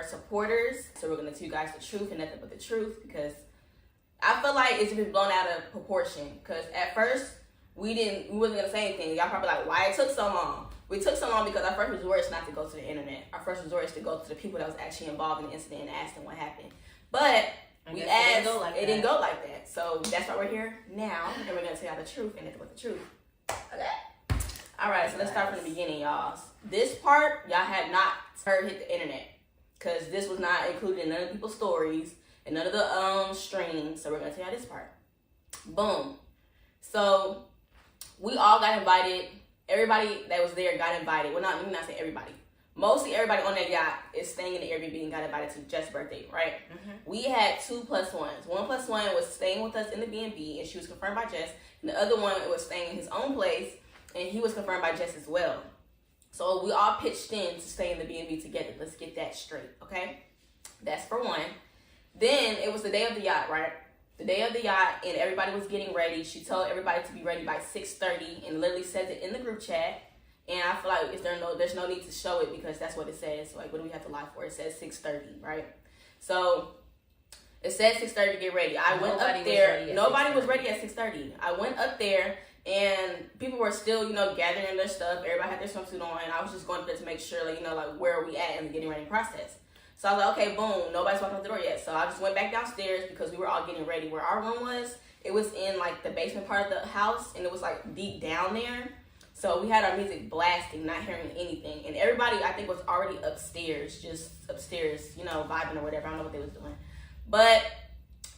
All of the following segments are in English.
supporters. So we're gonna tell you guys the truth and nothing but the truth, because I feel like it's been blown out of proportion. Because at first we wasn't gonna say anything. Y'all probably like, why it took so long? We took so long because our first resort is not to go to the internet. Our first resort is to go to the people that was actually involved in the incident and ask them what happened. But we asked, it didn't go like that. So that's why we're here now, and we're gonna tell y'all the truth and nothing but the truth. Okay. All right, so let's start from the beginning, y'all. This part y'all had not heard hit the internet, because this was not included in none of people's stories and none of the streams. So we're gonna tell y'all this part. Boom. So we all got invited. Everybody that was there got invited. Well, let me not say everybody. Mostly everybody on that yacht is staying in the Airbnb and got invited to Jess' birthday, right? Mm-hmm. We had 2 +1s. 1 +1 was staying with us in the B&B, and she was confirmed by Jess. And the other one was staying in his own place, and he was confirmed by Jess as well. So we all pitched in to stay in the B&B together. Let's get that straight, okay? That's for one. Then it was the day of the yacht, right? The day of the yacht, and everybody was getting ready. She told everybody to be ready by 6:30 and literally says it in the group chat. And I feel like there's no need to show it, because that's what it says. Like, what do we have to lie for? It says 6:30, right? So it said 6:30 to get ready. I went up there. Nobody was ready at 6:30. I went up there, and people were still, gathering their stuff. Everybody had their swimsuit on. I was just going up there to make sure, where are we at in the getting ready process. So I was like, okay, boom, nobody's walked out the door yet. So I just went back downstairs because we were all getting ready. Where our room was, it was in the basement part of the house, and it was deep down there. So we had our music blasting, not hearing anything. And everybody, I think, was already upstairs, vibing or whatever. I don't know what they was doing. But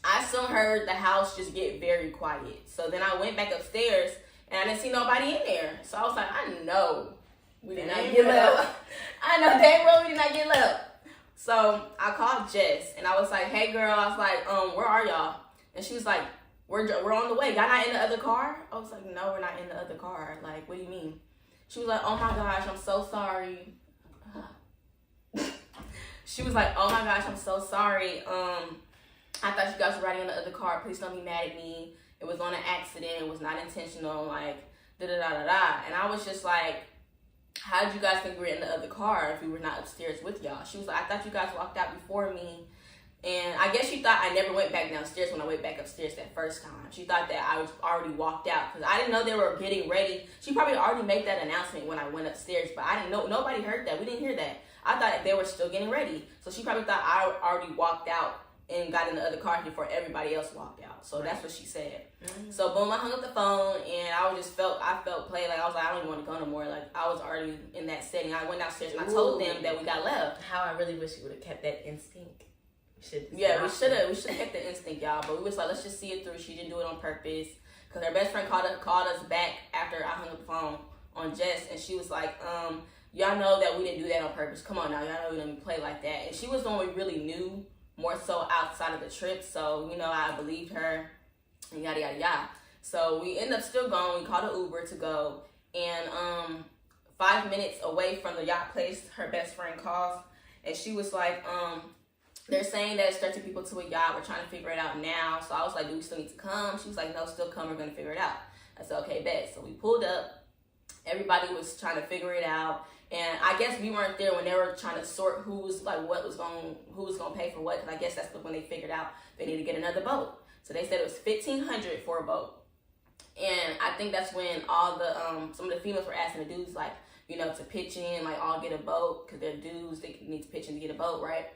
I soon heard the house just get very quiet. So then I went back upstairs, and I didn't see nobody in there. So I was like, I know we did not get lit up. I know dang well we did not get lit up. So I called Jess, and I was like, hey, girl. I was like, where are y'all? And she was like, we're on the way. Y'all not in the other car? I was like, no, we're not in the other car. Like, what do you mean? She was like, oh my gosh, I'm so sorry. She was like, oh my gosh, I'm so sorry. I thought you guys were riding in the other car. Please don't be mad at me. It was on an accident. It was not intentional. Da-da-da-da-da. And I was just like, how did you guys think we were in the other car if we were not upstairs with y'all? She was like, I thought you guys walked out before me. And I guess she thought I never went back downstairs when I went back upstairs that first time. She thought that I was already walked out, because I didn't know they were getting ready. She probably already made that announcement when I went upstairs, but I didn't know. Nobody heard that. We didn't hear that. I thought they were still getting ready. So she probably thought I already walked out and got in the other car before everybody else walked out. So that's what she said. Mm-hmm. So boom, I hung up the phone, and I felt played. I was like, I don't even want to go no more. I was already in that setting. I went downstairs and I told them that we got left. How I really wish you would have kept that instinct. We should have kept the instinct, y'all. But we was like, let's just see it through. She didn't do it on purpose, because her best friend called us back after I hung up the phone on Jess, and she was like, y'all know that we didn't do that on purpose. Come on now, y'all know we didn't play like that. And she was the one we really knew more so outside of the trip, so I believed her, and yada yada yada. So we ended up still going. We called an Uber to go, and 5 minutes away from the yacht place, her best friend calls, and she was like, they're saying that it's 13 people to a yacht. We're trying to figure it out now. So I was like, do we still need to come? She was like, no, still come. We're going to figure it out. I said, okay, bet. So we pulled up. Everybody was trying to figure it out. And I guess we weren't there when they were trying to sort who was going to pay for what. Because I guess that's when they figured out they need to get another boat. So they said it was $1,500 for a boat. And I think that's when all the, some of the females were asking the dudes, to pitch in, all get a boat. Because they're dudes, they need to pitch in to get a boat, right?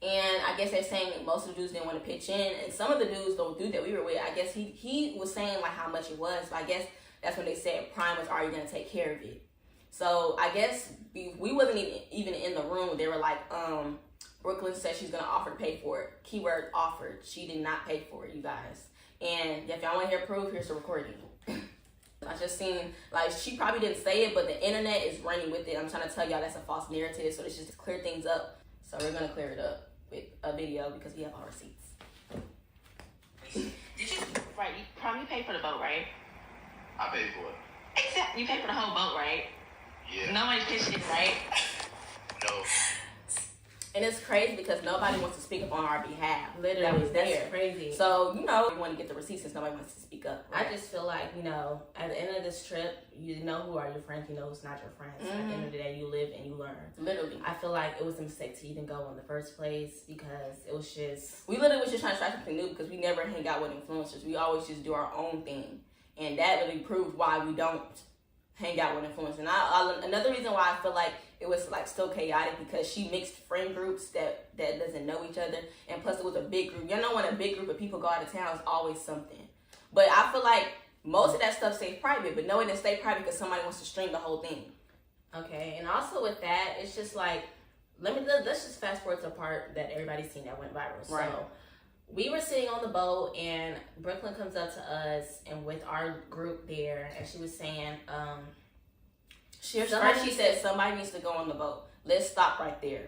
And I guess they're saying most of the dudes didn't want to pitch in. And some of the dudes, the dude that we were with, I guess he was saying how much it was. But I guess that's when they said Prime was already going to take care of it. So I guess we wasn't even in the room. They were like, Brooklyn said she's going to offer to pay for it. Keyword offered. She did not pay for it, you guys. And if y'all want to hear proof, here's the recording. I just seen, she probably didn't say it, but the internet is running with it. I'm trying to tell y'all that's a false narrative. So it's just to clear things up. So we're going to clear it up with a video because we have our receipts. Right, you probably paid for the boat, right? I paid for it. Exactly, you paid for the whole boat, right? Yeah. Nobody pitched in, right? No. And it's crazy because nobody wants to speak up on our behalf. Literally, that was that's there. crazy. So, you know, we want to get the receipts since nobody wants to speak up. Right? I just feel like, you know, at the end of this trip, you know who are your friends, you know who's not your friends. At the end of the day, you live and you learn. Literally. I feel like it was a mistake to even go in the first place because it was just... We literally was just trying to try something new because we never hang out with influencers. We always just do our own thing. And that really proves why we don't hang out with influencers. And another reason why I feel like it was like still chaotic because she mixed friend groups that doesn't know each other, and plus it was a big group. You know, when a big group of people go out of town, it's always something. But I feel like most of that stuff stays private, but no, it didn't stay private because somebody wants to stream the whole thing. Okay, and also with that, it's just like let's just fast forward to the part that everybody's seen that went viral. Right. So we were sitting on the boat, and Brooklyn comes up to us, and with our group there, and she was saying, she said somebody needs to go on the boat. Let's stop right there.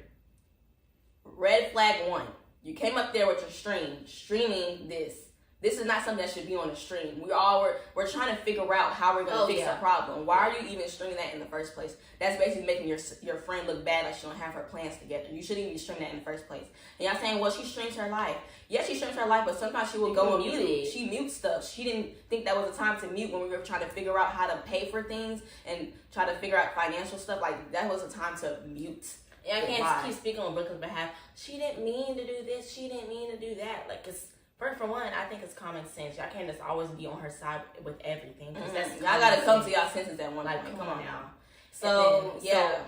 Red flag 1. You came up there with your streaming this. This is not something that should be on the stream. We're trying to figure out how we're gonna fix the problem. Why are you even streaming that in the first place? That's basically making your friend look bad, like she don't have her plans together. You shouldn't even be streaming that in the first place. And y'all saying, well, she streams her life. Yes, she streams her life, but sometimes she will go on mute. She mutes stuff. She didn't think that was the time to mute when we were trying to figure out how to pay for things and try to figure out financial stuff. Like, that was the time to mute. Yeah, I can't keep speaking on Brooklyn's behalf. She didn't mean to do this. She didn't mean to do that. Like, it's... For one, I think it's common sense. Y'all can't just always be on her side with everything. Y'all gotta come to y'all senses at one point. Come on now. So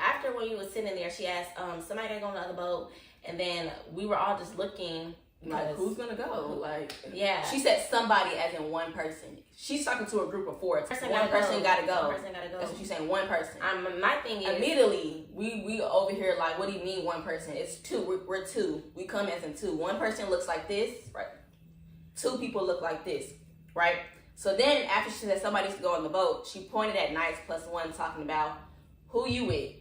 after when you was sitting there, she asked, somebody gotta go on the other boat, and then we were all just looking like, who's gonna go? Like, yeah. She said somebody as in one person. She's talking to a group of 4. One person gotta go. That's what she's saying. One person. My thing is, immediately we over here like, what do you mean one person? It's 2. We're 2. We come as in 2. One person looks like this, right? 2 people look like this, right? So then after she said somebody needs to go on the boat, she pointed at Nice plus 1 talking about who you with.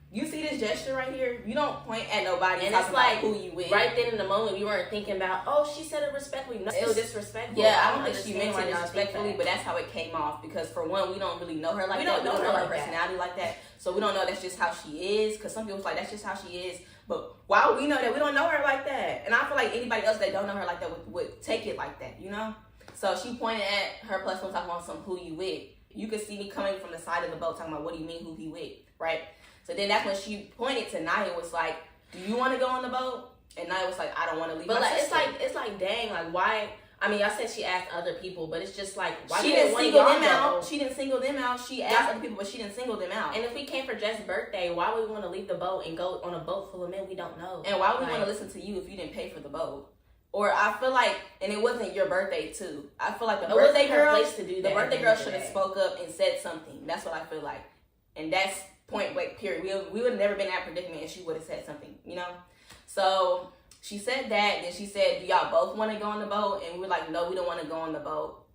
You see this gesture right here? You don't point at nobody and talking about who you with. Right then in the moment, we weren't thinking about, oh, she said it respectfully. No, still disrespectful. Yeah, I don't think she meant it disrespectfully, but that's how it came off. Because for one, we don't really know her like that. We don't know her personality like that. So we don't know that's just how she is. Because some people's like, that's just how she is. But why would we know that? We don't know her like that. And I feel like anybody else that don't know her like that would take it like that, you know? So she pointed at her plus 1 talking about some who you with. You could see me coming from the side of the boat talking about what do you mean who he with, right? So then that's when she pointed to Naya, was like, do you want to go on the boat? And Naya was like, I don't want to leave my sister. It's like, dang, like why? I mean, y'all said she asked other people, but it's just like, why she didn't single them out. She didn't single them out. She asked other people, but she didn't single them out. And if we came for Jess' birthday, why would we want to leave the boat and go on a boat full of men we don't know? And why would we want to listen to you if you didn't pay for the boat? Or I feel like, and it wasn't your birthday too. I feel like the birthday girl should have spoke up and said something. That's what I feel like. And that's point blank period. We would have never been in that predicament if she would have said something, you know? So she said that, then she said, do y'all both want to go on the boat? And we're like, no, we don't want to go on the boat.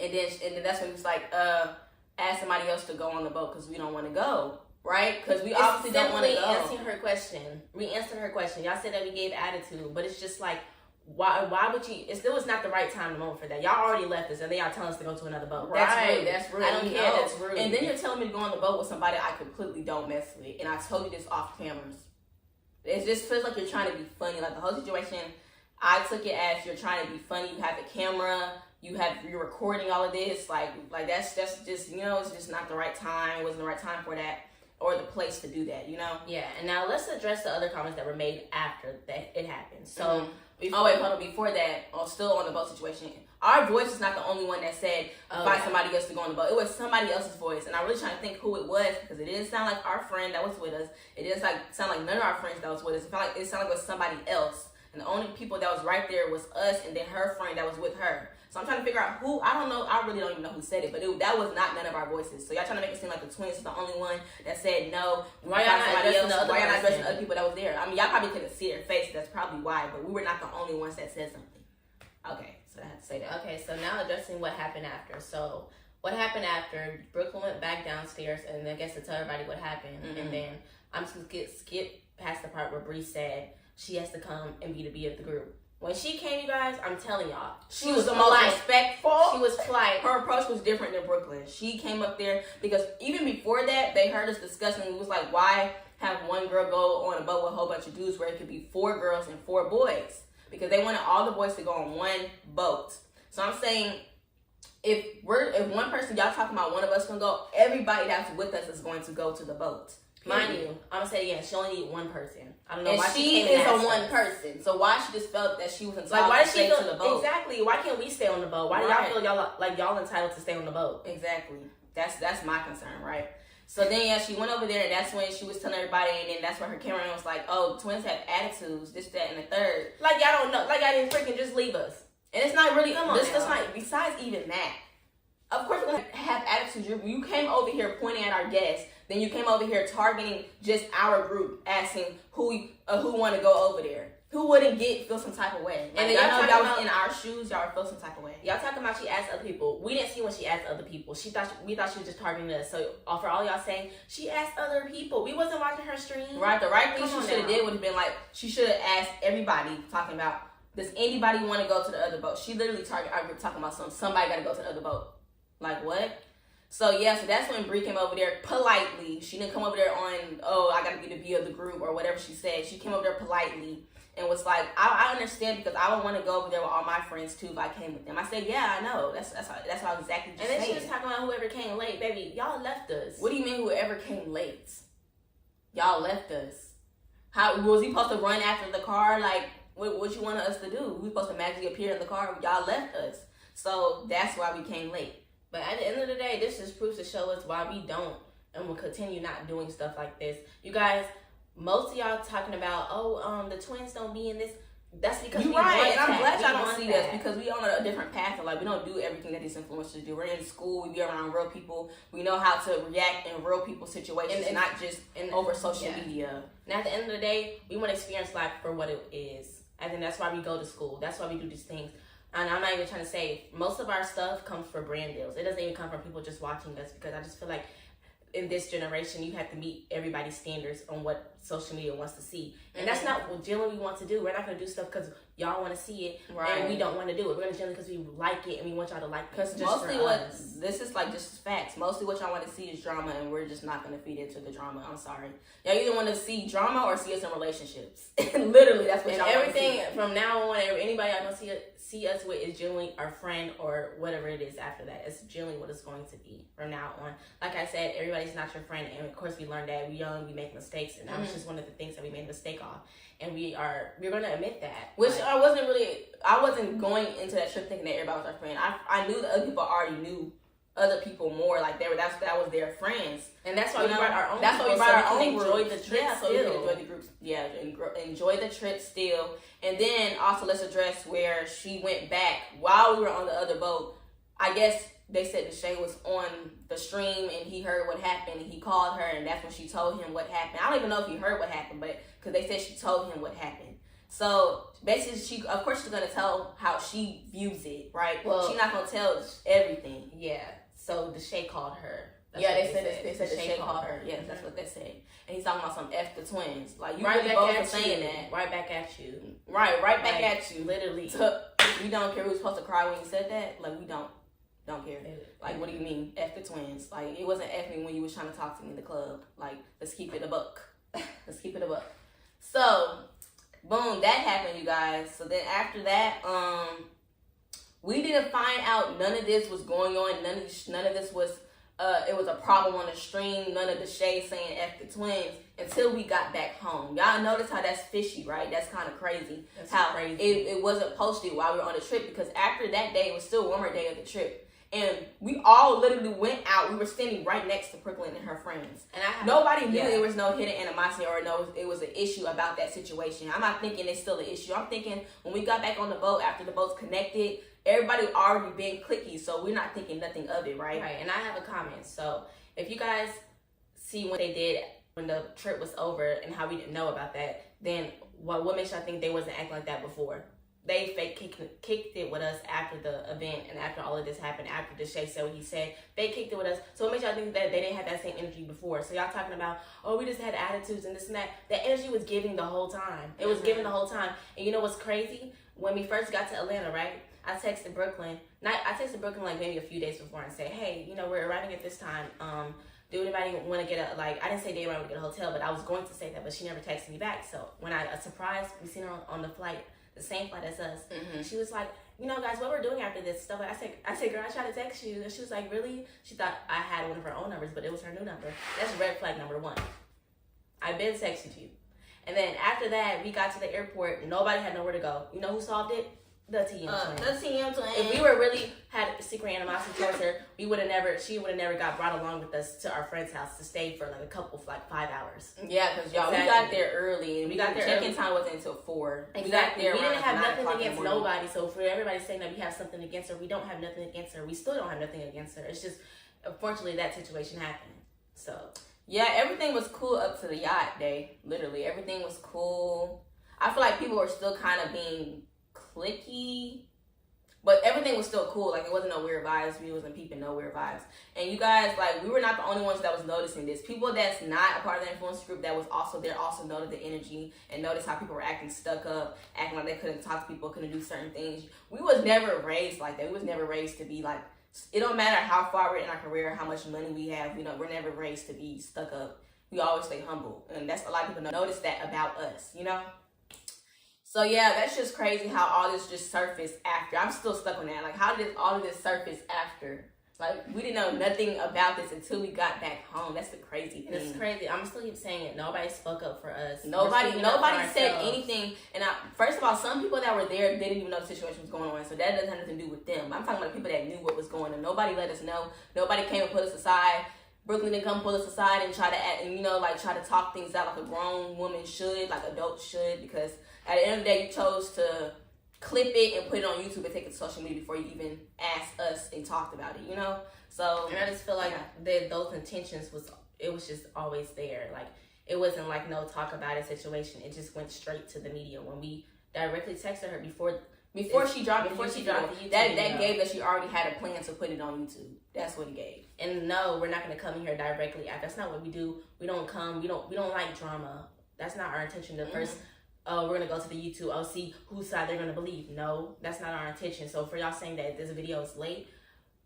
And then that's when it was like, ask somebody else to go on the boat because we don't want to go, right? Because we obviously don't want to go. Answering her question. We answered her question. Y'all said that we gave attitude, but it's just like, why would you? It was not the right time to moment for that. Y'all already left us, and then y'all telling us to go to another boat. Right, that's rude. I don't care. That's rude. And then you're telling me to go on the boat with somebody I completely don't mess with, and I told you this off cameras. It just feels like you're trying to be funny. Like the whole situation, I took it as you're trying to be funny. You have the camera, you're recording all of this. Like that's just, you know, it's just not the right time. It wasn't the right time for that or the place to do that, you know? Yeah. And now let's address the other comments that were made after that it happened. So. Before that, still on the boat situation, our voice is not the only one that said find somebody else to go on the boat. It was somebody else's voice, and I really trying to think who it was because it didn't sound like our friend that was with us. It didn't sound like none of our friends that was with us. It sounded like it was somebody else, and the only people that was right there was us and then her friend that was with her. So I'm trying to figure out who. I don't know. I really don't even know who said it, but that was not none of our voices. So y'all trying to make it seem like the twins is the only one that said no. Why y'all not addressing the other people that was there? I mean, y'all probably couldn't see their face. That's probably why. But we were not the only ones that said something. Okay, so I had to say that. Okay, so now addressing what happened after. So what happened after? Brooklyn went back downstairs, and I guess to tell everybody what happened. Mm-hmm. And then I'm just gonna skip past the part where Bree said she has to come and be the B of the group. When she came, you guys, I'm telling y'all, she was the most respectful. She was polite. Her approach was different than Brooklyn. She came up there because even before that, they heard us discussing. It was like, why have one girl go on a boat with a whole bunch of dudes where it could be 4 girls and 4 boys because they wanted all the boys to go on one boat. So I'm saying if one person, y'all talking about one of us can go, everybody that's with us is going to go to the boat. Mind you, I'm gonna say she only need one person. I don't know and why she is a one person. So why she just felt that she was entitled why to stay to the boat? Exactly. Why can't we stay on the boat? Why do y'all feel y'all entitled to stay on the boat? Exactly. That's my concern, right? So then she went over there, and that's when she was telling everybody, and then that's when her cameraman was like, "Oh, twins have attitudes, this, that, and the third." Like y'all don't know. Like y'all didn't freaking just leave us. And it's not really. Come on, this is not. Besides even that, of course we're gonna have attitudes. You came over here pointing at our guests. Then you came over here targeting just our group, asking who want to go over there. Who wouldn't feel some type of way? Like, and then y'all was in our shoes, y'all would feel some type of way. Y'all talking about she asked other people. We didn't see when she asked other people. We thought she was just targeting us. So for all y'all saying, she asked other people. We wasn't watching her stream. Right, the right thing she should have did would have been like, she should have asked everybody, talking about, does anybody want to go to the other boat? She literally talking about somebody got to go to the other boat. Like what? So so that's when Bree came over there politely. She didn't come over there on, I got to be the V of the group or whatever she said. She came over there politely and was like, I understand because I would want to go over there with all my friends too if I came with them. I said, yeah, I know. That's how exactly. And then she was talking about whoever came late, baby. Y'all left us. What do you mean whoever came late? Y'all left us. How was he supposed to run after the car? Like what you wanted us to do? We supposed to magically appear in the car? Y'all left us. So that's why we came late. But at the end of the day, this just proves to show us why we don't and will continue not doing stuff like this. You guys, most of y'all talking about, the twins don't be in this. That's because you're we right, want and I'm that. glad y'all don't see us because we on a different path. And like we don't do everything that these influencers do. We're in school. We be around real people. We know how to react in real people situations, and not just over social media. And at the end of the day, we want to experience life for what it is. I think that's why we go to school. That's why we do these things. And I'm not even trying to say, most of our stuff comes for brand deals. It doesn't even come from people just watching us, because I just feel like in this generation, you have to meet everybody's standards on what social media wants to see. And that's not what generally we want to do. We're not going to do stuff because y'all want to see it, and we don't want to do it. We're going to generally because we like it and we want y'all to like it. Because mostly this is like just facts. Mostly what y'all want to see is drama, and we're just not going to feed into the drama. I'm sorry. Y'all either want to see drama or see us in relationships. Literally, that's what y'all want to see. Everything from now on, anybody y'all going to see us with is generally our friend or whatever it is after that. It's generally what it's going to be from now on. Like I said, everybody's not your friend, and of course we learned that we're young, we make mistakes, and that was just one of the things that we made a mistake on, and we're going to admit that. Which I wasn't going into that trip thinking that everybody was our friend. I knew that other people already knew other people more, like that was their friends, and that's why we brought our own. That's why we brought our own enjoy the trip. Yeah, so we can enjoy the groups. Yeah, enjoy the trip still. And then also let's address where she went back while we were on the other boat. I guess they said Deshae was on the stream and he heard what happened, and he called her, and that's when she told him what happened. I don't even know if he heard what happened, but because they said she told him what happened. So basically, she's gonna tell how she views it, right? Well, she's not gonna tell everything. Yeah. So Deshae called her. They said Deshae called her. Yes, that's what they said. And he's talking about some F the twins. Like you right really both are saying that. Right back at you. Right back at you. Literally. We don't care who's supposed to cry when you said that. Like we don't care. Like what do you mean F the twins? Like it wasn't F me when you was trying to talk to me in the club. Like let's keep it a buck. Let's keep it a buck. So boom, that happened, you guys. So then after that, we didn't find out none of this was going on. None of this was it was a problem on the stream. None of the shade saying F the twins until we got back home. Y'all notice how that's fishy, right? That's kind of crazy. That's crazy. It wasn't posted while we were on the trip, because after that day, it was still one more day of the trip. And we all literally went out. We were standing right next to Brooklyn and her friends. And nobody knew there was no hidden animosity or it was an issue about that situation. I'm not thinking it's still an issue. I'm thinking when we got back on the boat, after the boats connected, everybody already been clicky, so we're not thinking nothing of it, right? Right, and I have a comment. So if you guys see what they did when the trip was over and how we didn't know about that, then what makes y'all think they wasn't acting like that before? They fake kicked it with us after the event and after all of this happened, after Deshae said what he said. They kicked it with us. So what makes y'all think that they didn't have that same energy before? So y'all talking about, we just had attitudes and this and that. That energy was giving the whole time. It was giving the whole time. And you know what's crazy? When we first got to Atlanta, right? I texted Brooklyn like maybe a few days before and said, hey, we're arriving at this time. do anybody want to get a, like, I didn't say did anybody want to get a hotel, but I was going to say that, but she never texted me back. So when a surprise, we seen her on the flight, the same flight as us. She was like, you know, guys, what we're doing after this stuff. I said, girl, I tried to text you. And she was like, really? She thought I had one of her own numbers, but it was her new number. That's red flag number 1. I've been texting you. And then after that, we got to the airport. Nobody had nowhere to go. You know who solved it? The TM twins. The TM twins. If we were really had secret animosity towards her, she would have never got brought along with us to our friend's house to stay for like a couple, for like 5 hours. Yeah, because y'all, we got there early, and we got there. Check-in time wasn't until 4. Exactly. We didn't have nothing against nobody. So for everybody saying that we have something against her, we don't have nothing against her. We still don't have nothing against her. It's just, unfortunately, that situation happened. So yeah, everything was cool up to the yacht day. Literally, everything was cool. I feel like people were still kind of being clicky, but everything was still cool. Like, it wasn't no weird vibes. We wasn't peeping no weird vibes. And you guys, like, we were not the only ones that was noticing this. People that's not a part of the influence group that was also there also noted the energy and noticed how people were acting stuck up, acting like they couldn't talk to people, couldn't do certain things. We was never raised like that. We was never raised to be like, it don't matter how far we're in our career, how much money we have, you know, we're never raised to be stuck up. We always stay humble. And that's a lot of people notice that about us, you know? So yeah, that's just crazy how all this just surfaced after. I'm still stuck on that. Like, how did all of this surface after? Like, we didn't know nothing about this until we got back home. That's the crazy thing. It's crazy. I'm still keep saying it. Nobody spoke up for us. Nobody said anything. And first of all, some people that were there didn't even know the situation was going on. So that doesn't have nothing to do with them. I'm talking about the people that knew what was going on. Nobody let us know. Nobody came and put us aside. Brooklyn didn't come pull us aside and try to act, and, you know, like, try to talk things out like a grown woman should, like adults should, because at the end of the day, you chose to clip it and put it on YouTube and take it to social media before you even asked us and talked about it, you know? So, and I just feel like those intentions was just always there. Like, it wasn't like no talk about it situation. It just went straight to the media. When we directly texted her before she dropped the YouTube, that gave that she already had a plan to put it on YouTube. That's what it gave. And no, we're not going to come here directly. That's not what we do. We don't come. We don't like drama. That's not our intention. The first, we're going to go to the YouTube. See whose side they're going to believe. No, that's not our intention. So for y'all saying that this video is late,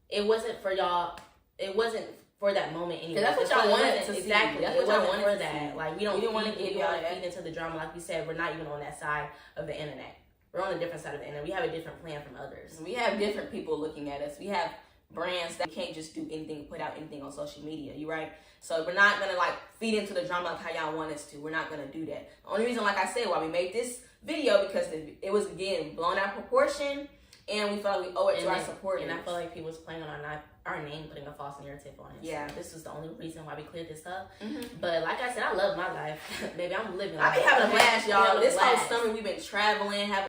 it wasn't for y'all. It wasn't for that moment anyway. That's what y'all wanted to see. Exactly. That's what y'all wanted for that. Like, we didn't want to get y'all feed into the drama. Like we said, we're not even on that side of the internet. We're on a different side of the internet. We have a different plan from others. We have different people looking at us. We have brands that can't just do anything, put out anything on social media. You right? So we're not gonna like feed into the drama like how y'all want us to. We're not gonna do that. The only reason, like I said, why we made this video, because it was again blown out of proportion, and we felt like we owe it to our supporters. And I feel like people was playing on our name, putting a false narrative on it. Yeah, so this was the only reason why we cleared this up. But like I said, I love my life, baby. I'm living. I be having a blast, y'all. This whole summer we've been traveling, having